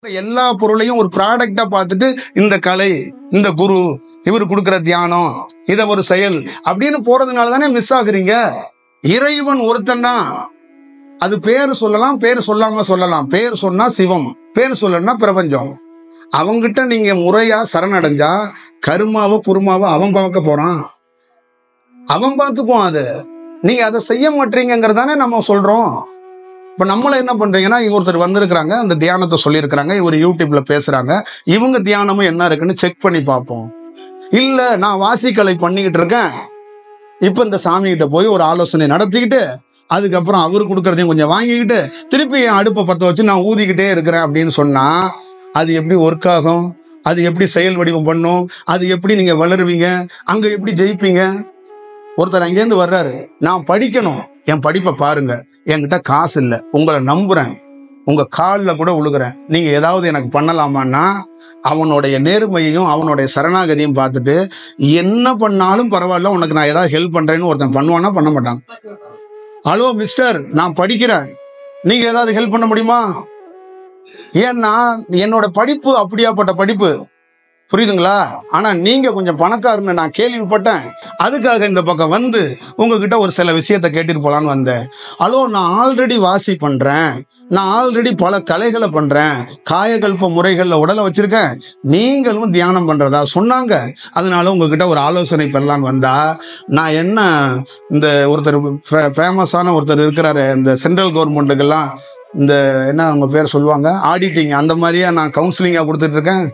எல்லா பொருளையும் ஒரு ப்ராடக்டா பார்த்துட்டு இந்த கலை, இந்த குரு, இவர் கொடுக்கிற தியானம், இத ஒரு செயல் அப்படின்னு போறதுனால தானே மிஸ் ஆகுறீங்க. இறைவன் ஒருத்தன் தான். அது பேரு சொல்லலாம், பேரு சொல்லாம சொல்லலாம். பேர் சொன்னா சிவம், பேர் சொல்லணும்னா பிரபஞ்சம். அவங்கிட்ட நீங்க முறையா சரணடைஞ்சா கருமாவோ குருமாவோ அவன் பார்க்க போறான், அவன் பார்த்துக்குவான். அது நீங்க அதை செய்ய மாட்டீங்கிறதானே நம்ம சொல்றோம். இப்ப நம்மள என்ன பண்றீங்கன்னா, இங்க ஒருத்தர் வந்திருக்கிறாங்க, அந்த தியானத்தை சொல்லியிருக்கிறாங்க, இவர் யூடியூப்ல பேசுறாங்க, இவங்க தியானமும் என்ன இருக்குன்னு செக் பண்ணி பார்ப்போம். இல்ல நான் வாசிக்கலை பண்ணிக்கிட்டு இருக்கேன், இப்ப இந்த சாமி கிட்ட போய் ஒரு ஆலோசனை நடத்திக்கிட்டு அதுக்கப்புறம் அவரு கொடுக்கறதையும் கொஞ்சம் வாங்கிக்கிட்டு திருப்பி என் அடுப்பை பத்த வச்சு நான் ஊதிக்கிட்டே இருக்கிறேன் அப்படின்னு சொன்னா அது எப்படி ஒர்க் ஆகும்? அது எப்படி செயல் வடிவம் பண்ணும்? அது எப்படி நீங்க வளருவீங்க? அங்க எப்படி ஜெயிப்பீங்க? ஒருத்தர் அங்கேருந்து வர்றாரு, நான் படிக்கணும், என் படிப்பை பாருங்க, என்கிட்ட காசு இல்லை, உங்களை நம்புறேன், உங்க காலில் கூட விழுகிறேன், நீங்க ஏதாவது எனக்கு பண்ணலாமான்னா அவனுடைய நேர்மையையும் அவனுடைய சரணாகதியும் பார்த்துட்டு என்ன பண்ணாலும் பரவாயில்ல, உனக்கு நான் ஏதாவது ஹெல்ப் பண்றேன்னு ஒருத்தன் பண்ணுவானா? பண்ண மாட்டான். ஹலோ மிஸ்டர், நான் படிக்கிறேன், நீங்க ஏதாவது ஹெல்ப் பண்ண முடியுமா? ஏன்னா என்னோட படிப்பு அப்படியாப்பட்ட படிப்பு, புரியுதுங்களா? ஆனா நீங்க கொஞ்சம் பணக்காரன்னு நான் கேள்விப்பட்டேன், அதுக்காக இந்த பக்கம் வந்து உங்ககிட்ட ஒரு சில விஷயத்த கேட்டுட்டு போலான்னு வந்தேன். ஹலோ, நான் ஆல்ரெடி வாசி பண்றேன், நான் ஆல்ரெடி பல கலைகளை பண்றேன், காயகல்ப முறைகள்ல உடலை வச்சிருக்கேன், நீங்களும் தியானம் பண்றதா சொன்னாங்க, அதனால உங்ககிட்ட ஒரு ஆலோசனை பெறலான்னு வந்தா, நான் என்ன இந்த ஒருத்தர் ஃபேமஸான ஒருத்தர் இருக்கிறாரு, இந்த சென்ட்ரல் கவர்மெண்ட்டுக்கெல்லாம் இந்த என்ன அவங்க பேர் சொல்லுவாங்க, ஆடிட்டிங், அந்த மாதிரியா நான் கவுன்சிலிங்கா கொடுத்துட்டு இருக்கேன்?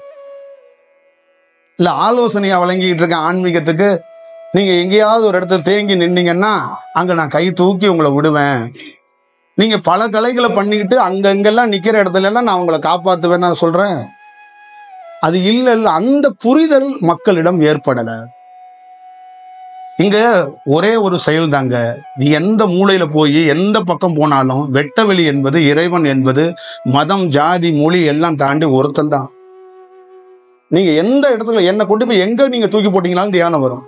இல்ல ஆலோசனையா வழங்கிட்டு இருக்கேன் ஆன்மீகத்துக்கு? நீங்க எங்கேயாவது ஒரு இடத்துல தேங்கி நின்னீங்கன்னா அங்க நான் கை தூக்கி உங்களை விடுவேன். நீங்க பல கலைகளை பண்ணிக்கிட்டு அங்கெல்லாம் நிக்கிற இடத்துல எல்லாம் நான் உங்களை காப்பாத்துவேன் நான் சொல்றேன். அது இல்ல, அந்த புரிதல் மக்களிடம் ஏற்படல. இங்க ஒரே ஒரு செயல் தாங்க. நீ எந்த மூலையில போய் எந்த பக்கம் போனாலும் வெட்டவெளி என்பது, இறைவன் என்பது மதம், ஜாதி, மொழி எல்லாம் தாண்டி ஒருத்தன் தான். நீங்க எந்த இடத்துல என்ன கொண்டு போய் எங்க நீங்க தூக்கி போட்டீங்களாலும் தியானம் வரும்.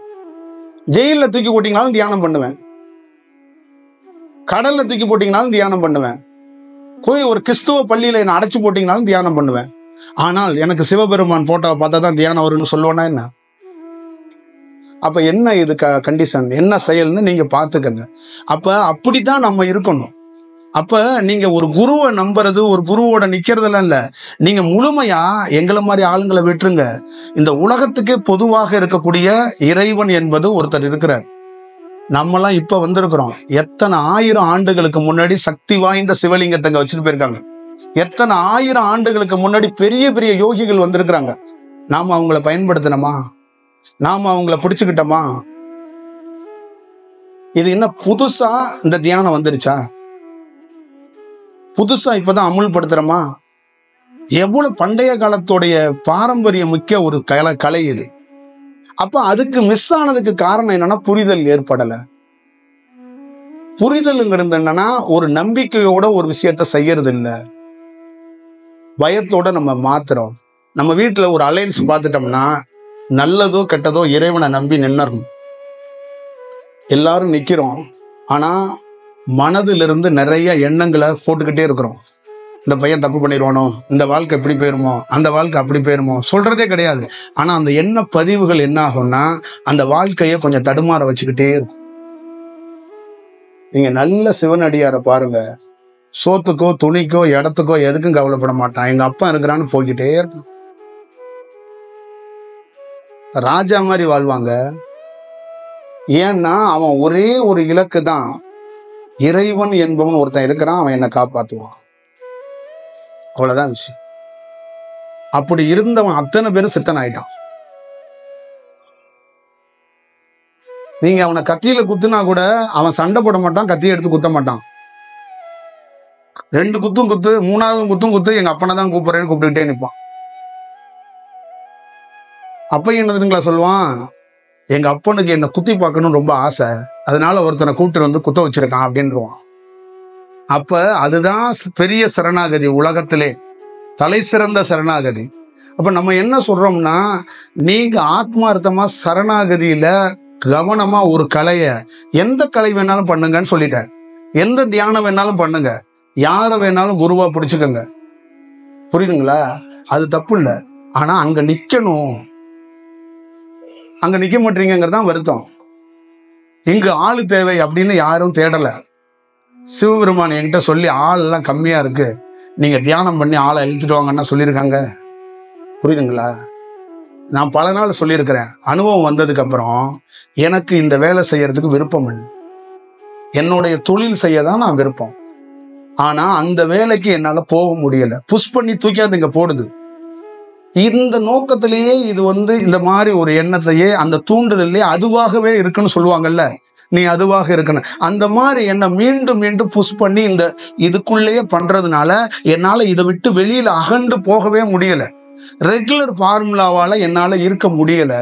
ஜெயில தூக்கி போட்டீங்களாலும் தியானம் பண்ணுவேன், கடல்ல தூக்கி போட்டீங்கனாலும் தியானம் பண்ணுவேன், போய் ஒரு கிறிஸ்துவ பள்ளியில என்ன அடைச்சு போட்டீங்கனாலும் தியானம் பண்ணுவேன். ஆனால் எனக்கு சிவபெருமான் போட்டோவை பார்த்தா தான் தியானம் வரும்னு சொல்லுவேன்னா என்ன? அப்ப என்ன இது கண்டிஷன், என்ன செயல்னு நீங்க பார்த்துக்கங்க. அப்ப அப்படித்தான் நம்ம இருக்கணும். அப்ப நீங்க ஒரு குருவை நம்புறது, ஒரு குருவோட நிக்கிறதெல்லாம் இல்ல, நீங்க முழுமையா எங்களை மாதிரி ஆளுங்களை விட்டுருங்க. இந்த உலகத்துக்கே பொதுவாக இருக்கக்கூடிய இறைவன் என்பது ஒருத்தர் இருக்கிறார். நம்மலாம் இப்ப வந்திருக்கிறோம், எத்தனை ஆயிரம் ஆண்டுகளுக்கு முன்னாடி சக்தி வாய்ந்த சிவலிங்கத்தை வச்சுட்டு போயிருக்காங்க. எத்தனை ஆயிரம் ஆண்டுகளுக்கு முன்னாடி பெரிய பெரிய யோகிகள் வந்திருக்கிறாங்க. நாம அவங்கள பயன்படுத்தினோமா? நாம அவங்கள பிடிச்சுக்கிட்டோமா? இது என்ன புதுசா இந்த தியானம் வந்துருச்சா? புதுசா இப்பதான் அமுல்படுத்துறோமா? எவ்வளவு பண்டைய காலத்துடைய பாரம்பரியம் மிக்க ஒரு கலை இது. அப்ப அதுக்கு மிஸ் ஆனதுக்கு காரணம் என்னன்னா, புரிதல் ஏற்படல. புரிதல்ங்கிறது என்னன்னா, ஒரு நம்பிக்கையோட ஒரு விஷயத்த செய்யறது இல்ல, பயத்தோட நம்ம மாத்துறோம். நம்ம வீட்டுல ஒரு அலைன்ஸ் பார்த்துட்டோம்னா நல்லதோ கெட்டதோ இறைவனை நம்பி நின்னறணும். எல்லாரும் நிக்கிறோம், ஆனா மனதிலிருந்து நிறைய எண்ணங்களை போட்டுக்கிட்டே இருக்கிறோம். இந்த பையன் தப்பு பண்ணிடுவானோ, இந்த வாழ்க்கை இப்படி போயிருமோ, அந்த வாழ்க்கை அப்படி போயிருமோ சொல்றதே கிடையாது. ஆனா அந்த எண்ண பதிவுகள் என்ன ஆகும்னா அந்த வாழ்க்கையை கொஞ்சம் தடுமாற வச்சுக்கிட்டே இருக்கும். நீங்க நல்ல சிவனடியாரை பாருங்க, சோத்துக்கோ துணிக்கோ இடத்துக்கோ எதுக்கும் கவலைப்பட மாட்டான், எங்க அப்பா இருக்கிறான்னு போய்கிட்டே இருக்கும். ராஜா மாதிரி வாழ்வாங்க. ஏன்னா அவன் ஒரே ஒரு இலக்கு தான், இறைவன் என்பவன் ஒருத்தன் இருக்கிறான், அவன் என்னை காப்பாற்றுவான், அவ்வளவுதான் விஷயம். அப்படி இருந்தவன் அத்தனை பேரும் சித்தன் ஆயிட்டான். நீங்க அவனை கத்தியில குத்துனா கூட அவன் சண்டை போட மாட்டான், கத்தியை எடுத்து குத்த மாட்டான். 2 குத்தும் குத்து, 3வது குத்தும் குத்து, எங்க அப்பனை தான் கூப்பிடுறேன்னு கூப்பிட்டுக்கிட்டே நிற்பான். அப்ப என்னதுங்களா சொல்லுவான், எங்க அப்பனுக்கு என்ன குத்தி பார்க்கணும்னு ரொம்ப ஆசை, அதனால ஒருத்தனை கூப்பிட்டு வந்து குத்த வச்சிருக்கான் அப்படின்றான். அப்ப அதுதான் பெரிய சரணாகதி, உலகத்திலே தலை சிறந்த சரணாகதி. அப்ப நம்ம என்ன சொல்றோம்னா, நீங்க ஆத்மார்த்தமா சரணாகதியில கவனமா ஒரு கலைய, எந்த கலை வேணாலும் பண்ணுங்கன்னு சொல்லிட்டேன், எந்த தியானம் வேணாலும் பண்ணுங்க, யாரை வேணாலும் குருவா பிடிச்சுக்கோங்க, புரியுதுங்களா? அது தப்பு இல்லை. ஆனா அங்க நிக்கணும், அங்க நிக்க மாட்டீங்கிறது தான் வருத்தம். இங்கு ஆளு தேவை அப்படின்னு யாரும் தேடல. சிவபெருமான் என்கிட்ட சொல்லி ஆள் எல்லாம் கம்மியா இருக்கு, நீங்க தியானம் பண்ணி ஆளை இழுத்துட்டு வாங்கன்னா சொல்லியிருக்காங்க. புரியுதுங்களா? நான் பல நாள் சொல்லியிருக்கிறேன். அனுபவம் வந்ததுக்கு அப்புறம் எனக்கு இந்த வேலை செய்யறதுக்கு விருப்பம் இல்லை. என்னுடைய தொழில் செய்ய தான் நான் விருப்பம். ஆனா அந்த வேலைக்கு என்னால போக முடியல. புஷ் பண்ணி தூக்கியாது இங்க போடுது. இந்த நோக்கத்திலேயே இது இந்த மாதிரி ஒரு எண்ணத்தையே அந்த தூண்டுதலே அதுவாகவே இருக்குன்னு சொல்லுவாங்கல்ல, நீ அதுவாக இருக்கணும். அந்த மாதிரி என்ன மீண்டும் மீண்டும் புஷ் பண்ணி இந்த இதுக்குள்ளேயே பண்றதுனால என்னால இதை விட்டு வெளியில அகண்டு போகவே முடியல. ரெகுலர் ஃபார்முலாவால என்னால இருக்க முடியல.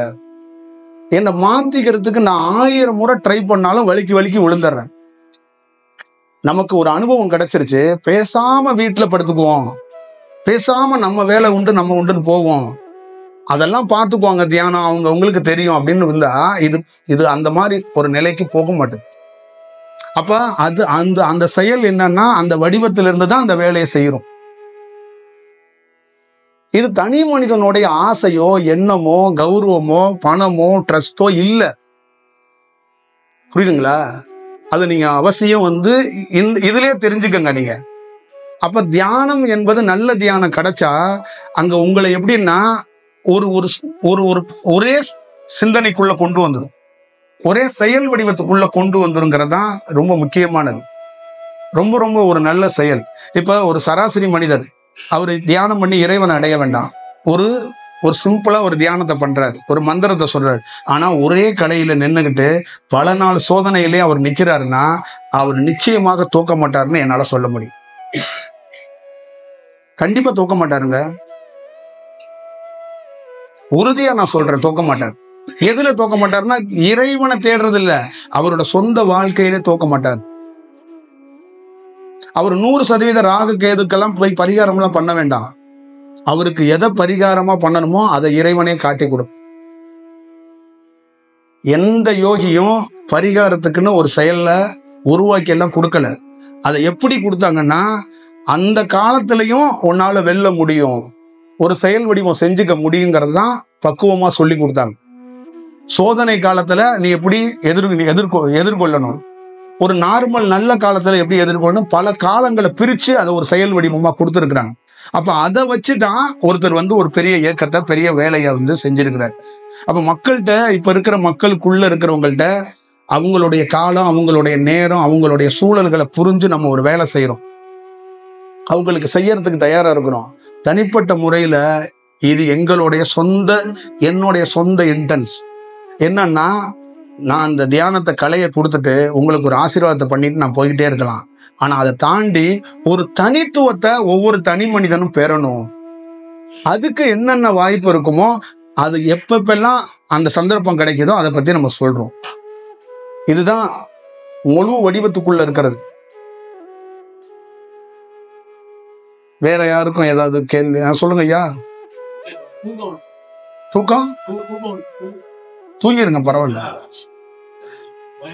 என்னை மாத்திக்கிறதுக்கு நான் 1000 முறை ட்ரை பண்ணாலும் வலிக்கு விழுந்துடுறேன். நமக்கு ஒரு அனுபவம் கிடைச்சிருச்சு, பேசாம வீட்டுல படுத்துக்குவோம், பேசாம நம்ம வேலை உண்டு நம்ம உண்டுன்னு போவோம், அதெல்லாம் பார்த்துக்குவாங்க தியானம், உங்களுக்கு தெரியும் அப்படின்னு இருந்தா இது அந்த மாதிரி ஒரு நிலைக்கு போக மாட்டேது. அப்ப அது அந்த செயல் என்னன்னா அந்த வடிவத்திலிருந்து தான் அந்த வேலையை செய்யறோம். இது தனி மனிதனுடைய ஆசையோ எண்ணமோ கௌரவமோ பணமோ ட்ரஸ்டோ இல்லை. புரியுதுங்களா? அது நீங்க அவசியம் இதுலயே தெரிஞ்சுக்கங்க நீங்க. அப்ப தியானம் என்பது நல்ல தியானம் கிடைச்சா அங்க உங்களை எப்படின்னா ஒரு ஒரு ஒரே சிந்தனைக்குள்ள கொண்டு வந்துடும், ஒரே செயல் வடிவத்துக்குள்ள கொண்டு வந்துருங்கிறதான் ரொம்ப முக்கியமானது. ரொம்ப ரொம்ப ஒரு நல்ல செயல். இப்ப ஒரு சராசரி மனிதர் அவரு தியானம் பண்ணி இறைவனை அடைய வேண்டாம், ஒரு சிம்பிளா ஒரு தியானத்தை பண்றாரு, ஒரு மந்திரத்தை சொல்றாரு. ஆனா ஒரே கலையில நின்னுகிட்டு பல நாள் சோதனையிலே அவர் நிக்கிறாருன்னா அவர் நிச்சயமாக தோக்க மாட்டாருன்னு என்னால சொல்ல முடியும். கண்டிப்பா தோக்க மாட்டாருங்க, உறுதியா நான் சொல்றேன், தோக்க மாட்டார். எதுல தோக்க மாட்டாருன்னா இறைவனை தேடுறது இல்ல, அவரோட சொந்த வாழ்க்கையிலே தோக்க மாட்டார். அவர் 100% ராகு கேதுக்கெல்லாம் போய் பரிகாரம் எல்லாம் பண்ண வேண்டாம். அவருக்கு எதை பரிகாரமா பண்ணணுமோ அதை இறைவனே காட்டி கொடுக்கும். எந்த யோகியும் பரிகாரத்துக்குன்னு ஒரு செயல்ல உருவாக்கி எல்லாம் கொடுக்கல. அதை எப்படி கொடுத்தாங்கன்னா அந்த காலத்திலையும் உன்னால வெல்ல முடியும், ஒரு செயல் வடிவம் செஞ்சுக்க முடியுங்கிறது தான் பக்குவமா சொல்லி கொடுத்தாங்க. சோதனை காலத்துல நீ எப்படி எதிர்கொள்ளணும், ஒரு நார்மல் நல்ல காலத்துல எப்படி எதிர்கொள்ளணும், பல காலங்களை பிரிச்சு அதை ஒரு செயல் வடிவமா கொடுத்துருக்குறாங்க. அப்ப அதை வச்சுதான் ஒருத்தர் ஒரு பெரிய இயக்கத்தை பெரிய வேலையை செஞ்சிருக்கிறார். அப்ப மக்கள்கிட்ட இப்ப இருக்கிற மக்களுக்குள்ள இருக்கிறவங்கள்ட்ட அவங்களுடைய காலம், அவங்களுடைய நேரம், அவங்களுடைய சூழல்களை புரிஞ்சு நம்ம ஒரு வேலை செய்யறோம், அவங்களுக்கு செய்யறதுக்கு தயாரா இருக்கிறோம். தனிப்பட்ட முறையில இது என்னுடைய சொந்த இன்டென்ஸ் என்னன்னா, நான் அந்த தியானத்தை கலையை கொடுத்துட்டு உங்களுக்கு ஒரு ஆசீர்வாதத்தை பண்ணிட்டு நான் போய்கிட்டே இருக்கலாம். ஆனா அதை தாண்டி ஒரு தனித்துவத்தை ஒவ்வொரு தனி மனிதனும் பெறணும். அதுக்கு என்னென்ன வாய்ப்பு இருக்குமோ அது எப்பெல்லாம் அந்த சந்தர்ப்பம் கிடைக்குதோ அதை பத்தி நம்ம சொல்றோம். இதுதான் முழு வடிவத்துக்குள்ள இருக்கிறது. வேற யாருக்கும் ஏதாவது கேள்வி சொல்லுங்க ஐயா. தூக்கம் தூங்கிருங்க, பரவாயில்ல.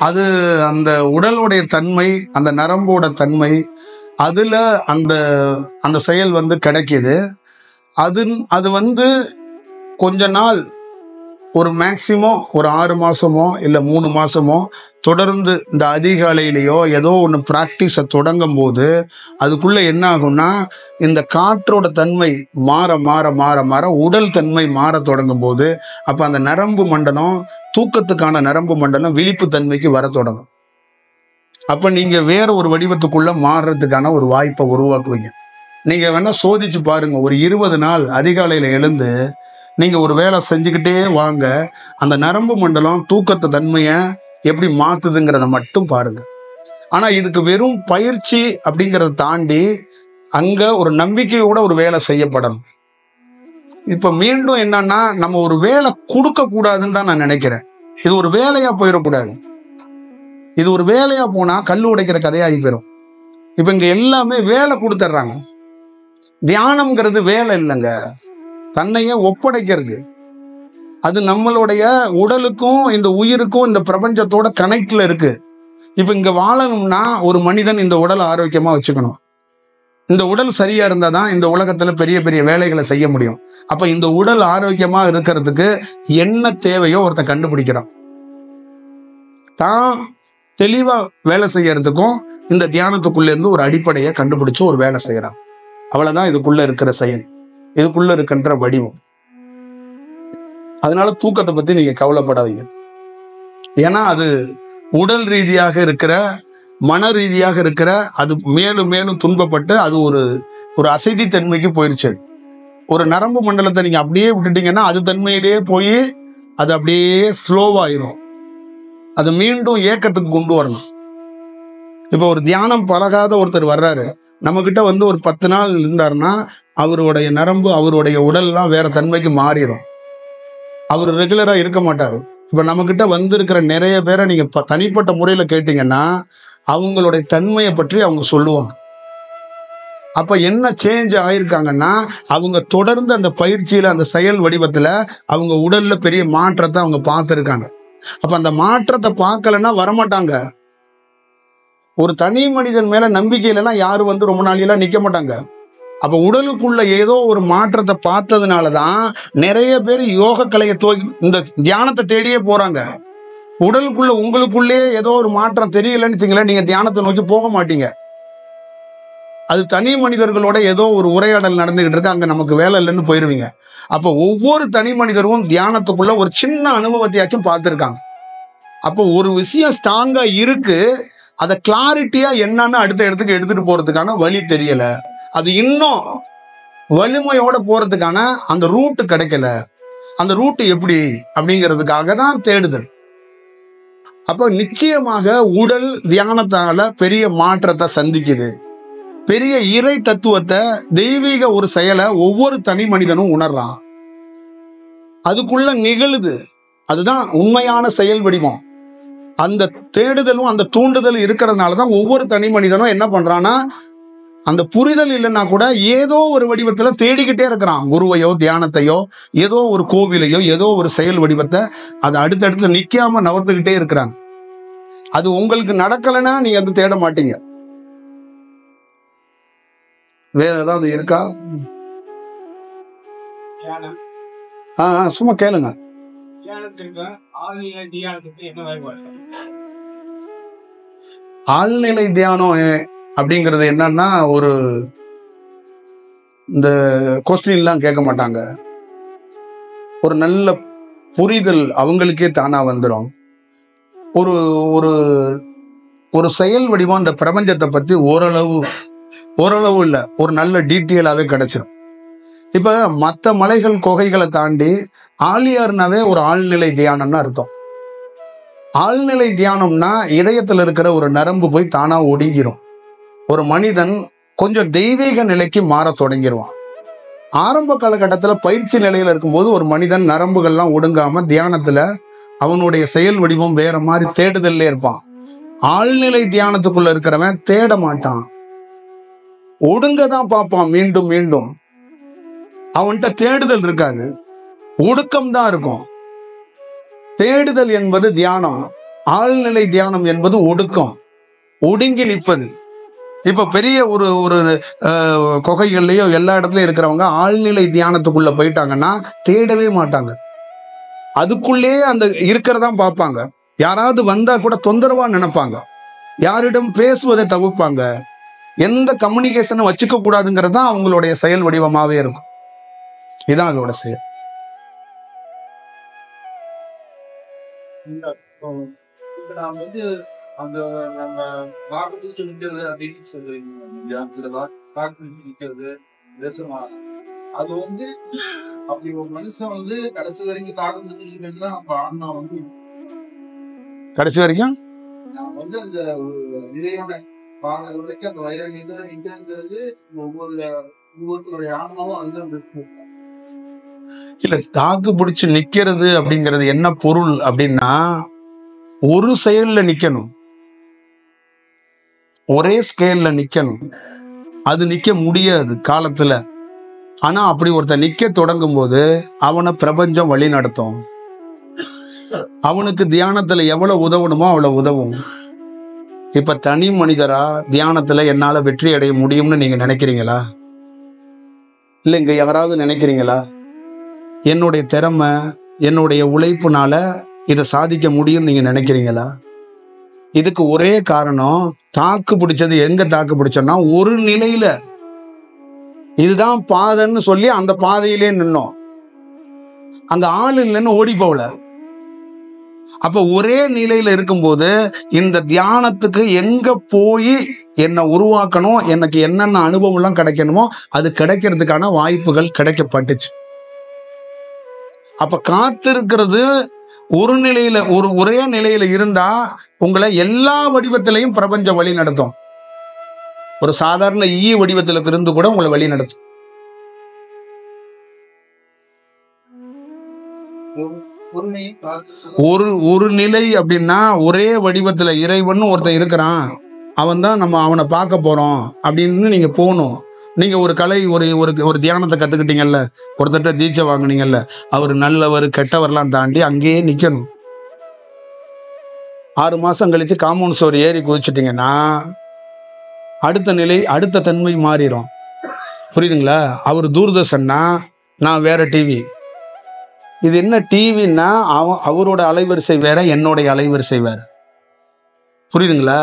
அது அந்த உடலுடைய தன்மை, அந்த நரம்போட தன்மை, அதுல அந்த செயல் கிடைக்குது. அது கொஞ்ச நாள், ஒரு மேக்சிமம் ஒரு 6 மாசமோ இல்ல 3 மாசமோ தொடர்ந்து இந்த அதிகாலையிலேயோ ஏதோ ஒன்று பிராக்டிஸை தொடங்கும் போது அதுக்குள்ள என்ன ஆகும்னா இந்த காற்றோட தன்மை மாற மாற மாற மாற உடல் தன்மை மாற தொடங்கும் போது அப்ப அந்த நரம்பு மண்டலம், தூக்கத்துக்கான நரம்பு மண்டலம் விழிப்பு தன்மைக்கு வர தொடங்கும். அப்ப நீங்க வேற ஒரு வடிவத்துக்குள்ள மாறுறதுக்கான ஒரு வாய்ப்பை உருவாக்குவீங்க. நீங்க வேணா சோதிச்சு பாருங்க. ஒரு 20 நாள் அதிகாலையில எழுந்து நீங்க ஒரு வேலை செஞ்சுக்கிட்டே வாங்க, அந்த நரம்பு மண்டலம் தூக்கத்தை தன்மையை எப்படி மாத்துதுங்கிறத மட்டும் பாருங்க. ஆனா இதுக்கு வெறும் பயிற்சி அப்படிங்கிறத தாண்டி அங்க ஒரு நம்பிக்கையோட ஒரு வேலை செய்யப்படணும். இப்ப மீண்டும் என்னன்னா, நம்ம ஒரு வேலை கொடுக்க கூடாதுன்னு தான் நான் நினைக்கிறேன். இது ஒரு வேலையா போயிடக்கூடாது. இது ஒரு வேலையா போனா கல் உடைக்கிற கதையாகி போயிடும். இப்ப இங்க எல்லாமே வேலை கொடுத்துட்றாங்க. தியானம்ங்கிறது வேலை இல்லைங்க, தன்னையே ஒப்படைக்கிறது. அது நம்மளுடைய உடலுக்கும் இந்த உயிருக்கும் இந்த பிரபஞ்சத்தோட கனெக்ட்ல இருக்கு. இப்ப இங்க வாழணும்னா ஒரு மனிதன் இந்த உடலை ஆரோக்கியமா வச்சுக்கணும். இந்த உடல் சரியா இருந்தாதான் இந்த உலகத்துல பெரிய பெரிய வேலைகளை செய்ய முடியும். அப்ப இந்த உடல் ஆரோக்கியமா இருக்கிறதுக்கு என்ன தேவையோ ஒருத்தன் கண்டுபிடிக்கிறான். தான் தெளிவா வேலை செய்யறதுக்கும் இந்த தியானத்துக்குள்ள இருந்து ஒரு அடிப்படையை கண்டுபிடிச்சு ஒரு வேலை செய்யறான். அவ்வளவுதான் இதுக்குள்ள இருக்கிற செயல், இதுக்குள்ள இருக்கின்ற வடிவம். அதனால தூக்கத்தை பத்தி நீங்க கவலைப்படாதீங்க. ஏன்னா அது உடல் ரீதியாக இருக்கிற, மன ரீதியாக இருக்கிற, அது மேலும் மேலும் துன்பப்பட்டு அது ஒரு அசைதி தன்மைக்கு போயிருச்சு. ஒரு நரம்பு மண்டலத்தை நீங்க அப்படியே விட்டுட்டீங்கன்னா அது தன்மையிலேயே போய் அது அப்படியே ஸ்லோவாயிரும். அது மீண்டும் ஏக்கத்துக்கு கொண்டு வரணும். இப்போ ஒரு தியானம் பழகாத ஒருத்தர் வர்றாரு, நம்ம கிட்ட வந்து ஒரு 10 நாள் இருந்தாருன்னா அவருடைய நரம்பு, அவருடைய உடல்லாம் வேற தன்மைக்கு மாறிடும். அவர் ரெகுலரா இருக்க மாட்டாரு. இப்ப நம்ம கிட்ட வந்திருக்கிற நிறைய பேரை நீங்க தனிப்பட்ட முறையில கேட்டீங்கன்னா அவங்களுடைய தன்மையை பற்றி அவங்க சொல்லுவாங்க. அப்ப என்ன சேஞ்ச் ஆயிருக்காங்கன்னா அவங்க தொடர்ந்து அந்த பயிற்சியில, அந்த செயல் வடிவத்துல அவங்க உடல்ல பெரிய மாற்றத்தை அவங்க பார்த்துருக்காங்க. அப்ப அந்த மாற்றத்தை பார்க்கலன்னா வரமாட்டாங்க. ஒரு தனி மனிதன் மேல நம்பிக்கை இல்லைன்னா யாரும் வந்து ரொம்ப நாளையெல்லாம் நிக்க மாட்டாங்க. அப்ப உடலுக்குள்ள ஏதோ ஒரு மாற்றத்தை பார்த்ததுனாலதான் நிறைய பேர் யோக கலையை இந்த தியானத்தை தேடியே போறாங்க. உடலுக்குள்ள உங்களுக்குள்ளே ஏதோ ஒரு மாற்றம் தெரியலன்னு நீங்க தியானத்தை நோக்கி போக மாட்டீங்க. அது தனி மனிதர்களோட ஏதோ ஒரு உரையாடல் நடந்துகிட்டு இருக்கு, அங்க நமக்கு வேலை இல்லைன்னு போயிருவீங்க. அப்ப ஒவ்வொரு தனி மனிதரும் தியானத்துக்குள்ள ஒரு சின்ன அனுபவத்தையாச்சும் பார்த்துருக்காங்க. அப்போ ஒரு விஷயம் ஸ்ட்ராங்கா இருக்கு, அதை கிளாரிட்டியா என்னன்னு அடுத்த இடத்துக்கு எடுத்துட்டு போறதுக்கான வழி தெரியல. அது இன்னும் வலிமையோட போறதுக்கான அந்த ரூட் கிடைக்கல. அந்த ரூட் எப்படி அப்படிங்கிறதுக்காக தான் தேடுதல். அப்ப நிச்சயமாக உடல் தியானத்தால பெரிய மாற்றத்தை சந்திக்குது. பெரிய இறை தத்துவத்தை, தெய்வீக ஒரு செயலை ஒவ்வொரு தனி மனிதனும் உணர்றான். அதுக்குள்ள நிகழுது. அதுதான் உண்மையான செயல் வடிவம். அந்த தேடுதலும் அந்த தூண்டுதலும் இருக்கிறதுனாலதான் ஒவ்வொரு தனி மனிதனும் என்ன பண்றான்னா, அந்த புரிதல் இல்லைன்னா கூட ஏதோ ஒரு வடிவத்துல தேடிக்கிட்டே இருக்கிறான். குருவையோ தியானத்தையோ ஏதோ ஒரு கோவிலையோ ஏதோ ஒரு செயல் வடிவத்தை அதை அடுத்தடுத்து நிக்காம நவர்ந்துகிட்டே இருக்கிறாங்க. அது உங்களுக்கு நடக்கலைன்னா நீங்க அது தேட மாட்டீங்க. வேற ஏதாவது இருக்கா? சும்மா கேளுங்க. ஆழ்நிலை தியானம் அப்படிங்கிறது என்னன்னா, ஒரு இந்த கொஸ்டின்லாம் கேட்க மாட்டாங்க. ஒரு நல்ல புரிதல் அவங்களுக்கே தானா வந்துடும். ஒரு ஒரு ஒரு செயல் வடிவம் அந்த பிரபஞ்சத்தை பத்தி ஓரளவு இல்லை, ஒரு நல்ல டீட்டெயிலாவே கிடைச்சிடும். இப்ப மற்ற மலைகள் குகைகளை தாண்டி ஆழியார்னாவே ஒரு ஆழ்நிலை தியானம்னு அர்த்தம். ஆழ்நிலை தியானம்னா இதயத்தில் இருக்கிற ஒரு நரம்பு போய் தானா ஒடுங்கிரும். ஒரு மனிதன் கொஞ்சம் தெய்வீக நிலைக்கு மாற தொடங்கிடுவான். ஆரம்ப காலகட்டத்தில் பயிற்சி நிலையில இருக்கும்போது ஒரு மனிதன் நரம்புகள்லாம் ஒடுங்காம தியானத்துல அவனுடைய செயல் வடிவம் வேற மாதிரி தேடுதல்ல இருப்பான். ஆழ்நிலை தியானத்துக்குள்ள இருக்கிறவன் தேட மாட்டான், ஒடுங்க தான் பார்ப்பான். மீண்டும் மீண்டும் அவன்கிட்ட தேடுதல் இருக்காது, ஒடுக்கம் தான் இருக்கும். தேடுதல் என்பது தியானம், ஆழ்நிலை தியானம் என்பது ஒடுக்கம், ஒடுங்கி நிற்பது. இப்ப பெரிய ஒரு ஒரு குகைகள்லயோ எல்லா இடத்துலயும் இருக்கிறவங்க ஆழ்நிலை தியானத்துக்குள்ள போயிட்டாங்கன்னா தேடவே மாட்டாங்க. அதுக்குள்ளே அந்த இருக்கிறதான் பார்ப்பாங்க. யாராவது வந்தா கூட தொந்தரவா நினைப்பாங்க, யாரிடம் பேசுவதை தவிர்ப்பாங்க, எந்த கம்யூனிகேஷனை வச்சுக்க கூடாதுங்கிறது தான் அவங்களுடைய செயல் வடிவமாவே இருக்கும். இதுதான் அதோட செயல். அந்த நம்ம வாக்கு நிற்கிறது அப்படின்னு சொல்லுவீங்க, அது வந்து அப்படி ஒரு மனுஷன் வந்து கடைசி வரைக்கும் தாக்கு நம்ம ஆன்மா வந்து கடைசி வரைக்கும் நான் வந்து அந்த நிலையான பாக்குற வரைக்கும் அந்த வைரங்கள் நிற்கிறது ஒவ்வொருத்தருடைய ஆன்மாவும் அதுதான் இருக்கும். இல்ல, தாக்கு பிடிச்சு நிக்கிறது அப்படிங்கிறது என்ன பொருள் அப்படின்னா, ஒரு செயல்ல நிக்கணும், ஒரே ஸ்கேல்ல நிக்கணும். அது நிக்க முடியாது காலத்துல. ஆனா அப்படி ஒருத்தர் நிக்க தொடங்கும் போது அவனை பிரபஞ்சம் வழி நடத்தும். அவனுக்கு தியானத்துல எவ்வளவு உதவணுமோ அவ்வளவு உதவும். இப்ப தனி மனிதரா தியானத்துல என்னால வெற்றி அடைய முடியும்னு நீங்க நினைக்கிறீங்களா? இல்ல இங்க யாராவது நினைக்கிறீங்களா என்னுடைய திறமை என்னுடைய உழைப்புனால இதை சாதிக்க முடியும் நீங்க நினைக்கிறீங்களா? இதுக்கு ஒரே காரணம், தாக்கு பிடிச்சது எங்க தாக்கு பிடிச்சோம்னா ஒரு நிலையில இதுதான் பாதைன்னு சொல்லி அந்த பாதையிலே நின்னோம். அங்க ஆள் இல்லைன்னு ஓடி போகல. அப்ப ஒரே நிலையில இருக்கும்போது இந்த தியானத்துக்கு எங்க போய் என்னை உருவாக்கணும், எனக்கு என்னென்ன அனுபவம் எல்லாம் கிடைக்கணுமோ அது கிடைக்கிறதுக்கான வாய்ப்புகள் கிடைக்கப்பட்டுச்சு. அப்ப காத்திருக்கிறது ஒரு நிலையில ஒரே நிலையில இருந்தா உங்களை எல்லா வடிவத்திலையும் பிரபஞ்சம் வழி நடத்தும். ஒரு சாதாரண ஈ வடிவத்துல இருந்து கூட உங்களை வழி நடத்தும். ஒரு நிலை அப்படின்னா ஒரே வடிவத்துல இறைவன் ஒருத்தன் இருக்கிறான், அவன் தான் நம்ம அவனை பார்க்க போறோம் அப்படின்னு நீங்க போகணும். நீங்க ஒரு கலை ஒரு ஒரு தியானத்தை கத்துக்கிட்டீங்கல்ல, ஒருத்தட்ட தீட்சை வாங்கினீங்கல்ல, அவர் நல்லவர் கெட்டவர்லாம் தாண்டி அங்கேயே நிக்கணும். 6 மாசம் கழிச்சு காம்பவுண்ட் சுவர் ஏறி குதிச்சிட்டீங்கன்னா அடுத்த நிலை அடுத்த தன்மை மாறிடும். புரியுதுங்களா? அவர் தூர்தர்ஷன்னா நான் வேற டிவி. இது என்ன டிவின்னா அவரோட அலைவரிசை வேற, என்னுடைய அலைவரிசை வேற. புரியுதுங்களா?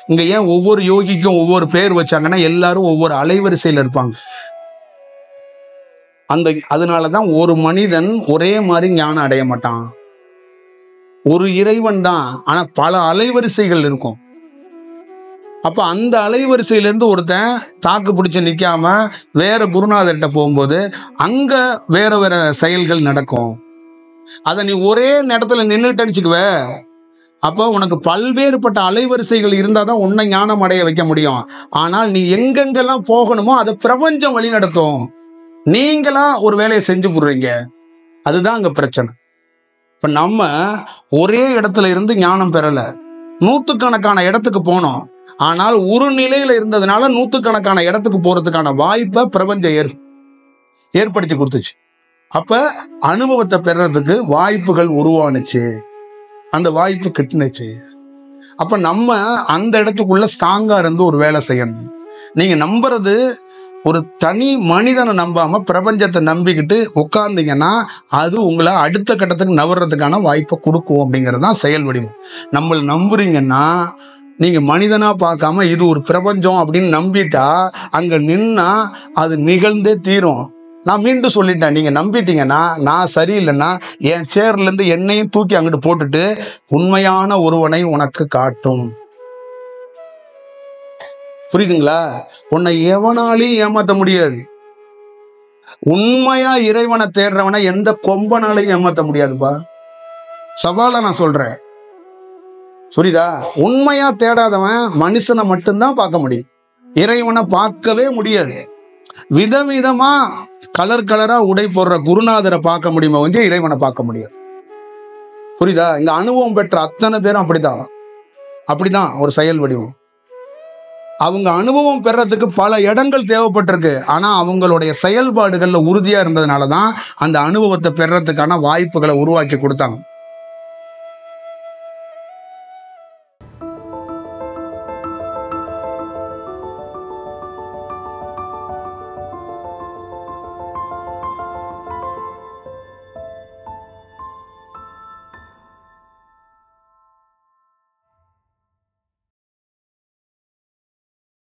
இங்க ஏன் ஒவ்வொரு யோகிக்கும் ஒவ்வொரு பேர் வச்சாங்கன்னா எல்லாரும் ஒவ்வொரு அலைவரிசையில இருப்பாங்க. அதனாலதான் ஒரு மனிதன் ஒரே மாதிரி ஞானம் அடைய மாட்டான். ஒரு இறைவன் தான், ஆனா பல அலைவரிசைகள் இருக்கும். அப்ப அந்த அலைவரிசையிலேருந்து ஒருத்தன் தாக்கு பிடிச்சு நிக்காம வேற குருநாதர்கிட்ட போகும்போது அங்க வேற வேற செயல்கள் நடக்கும். அதை நீ ஒரே நேரத்துல நின்றுட்டு வச்சுக்குவ. அப்போ உனக்கு பல்வேறுபட்ட அலைவரிசைகள் இருந்தாதான் உன்னை ஞானம் அடைய வைக்க முடியும். ஆனால் நீ எங்கெங்கெல்லாம் போகணுமோ அதை பிரபஞ்சம் வழி நடத்தும். நீங்களா ஒரு வேலையை செஞ்சு போடுறீங்க, அதுதான் அங்க பிரச்சனை. இப்ப நம்ம ஒரே இடத்துல இருந்து ஞானம் பெறல, நூற்றுக்கணக்கான இடத்துக்கு போனோம். ஆனால் ஒரு நிலையில இருந்ததுனால நூற்றுக்கணக்கான இடத்துக்கு போறதுக்கான வாய்ப்பை பிரபஞ்சம் ஏற்படுத்தி கொடுத்துச்சு. அப்ப அனுபவத்தை பெறறதுக்கு வாய்ப்புகள் உருவானுச்சு, அந்த வாய்ப்பு கிட்டுனுச்சு. அப்ப நம்ம அந்த இடத்துக்குள்ள ஸ்ட்ராங்கா இருந்து ஒரு வேலை செய்யணும். நீங்க நம்புறது ஒரு தனி மனிதனை நம்பாம பிரபஞ்சத்தை நம்பிக்கிட்டு உட்கார்ந்தீங்கன்னா அது உங்களை அடுத்த கட்டத்துக்கு நவர்றதுக்கான வாய்ப்பை கொடுக்கும். அப்படிங்கிறதுதான் செயல் வடிவம். நம்மள நம்புறீங்கன்னா நீங்க மனிதனா பார்க்காம இது ஒரு பிரபஞ்சம் அப்படின்னு நம்பிட்டா அங்க நின்னா அது நிகழ்ந்தே தீரும். நான் மீண்டும் சொல்லிட்டேன், நீங்க நம்பிட்டீங்கன்னா நான் சரியில்லைன்னா என் சேர்ல இருந்து என்னையும் தூக்கி அங்கிட்டு போட்டுட்டு உண்மையான ஒருவனை உனக்கு காட்டும். புரியுதுங்களா? உன்னை எவனாலையும் ஏமாத்த முடியாது. உண்மையா இறைவனை தேடுறவனை எந்த கொம்பனாலையும் ஏமாத்த முடியாதுப்பா. சவாலா நான் சொல்றேன், புரியுதா? உண்மையா தேடாதவன் மனுஷனை மட்டும்தான் பார்க்க முடியும், இறைவனை பார்க்கவே முடியாது. விதவிதமா கலர் கலரா உடை போடுற குருநாதரை பார்க்க முடியுமா கொஞ்சம் இறைவனை பார்க்க முடியாது. புரியுதா? இந்த அனுபவம் பெற்ற அத்தனை பேரும் அப்படிதான் ஒரு செயல் வடிவம். அவங்க அனுபவம் பெறறதுக்கு பல இடங்கள் தேவைப்பட்டிருக்கு. ஆனா அவங்களுடைய செயல்பாடுகள்ல உறுதியா இருந்ததுனாலதான் அந்த அனுபவத்தை பெறறதுக்கான வாய்ப்புகளை உருவாக்கி கொடுத்தாங்க.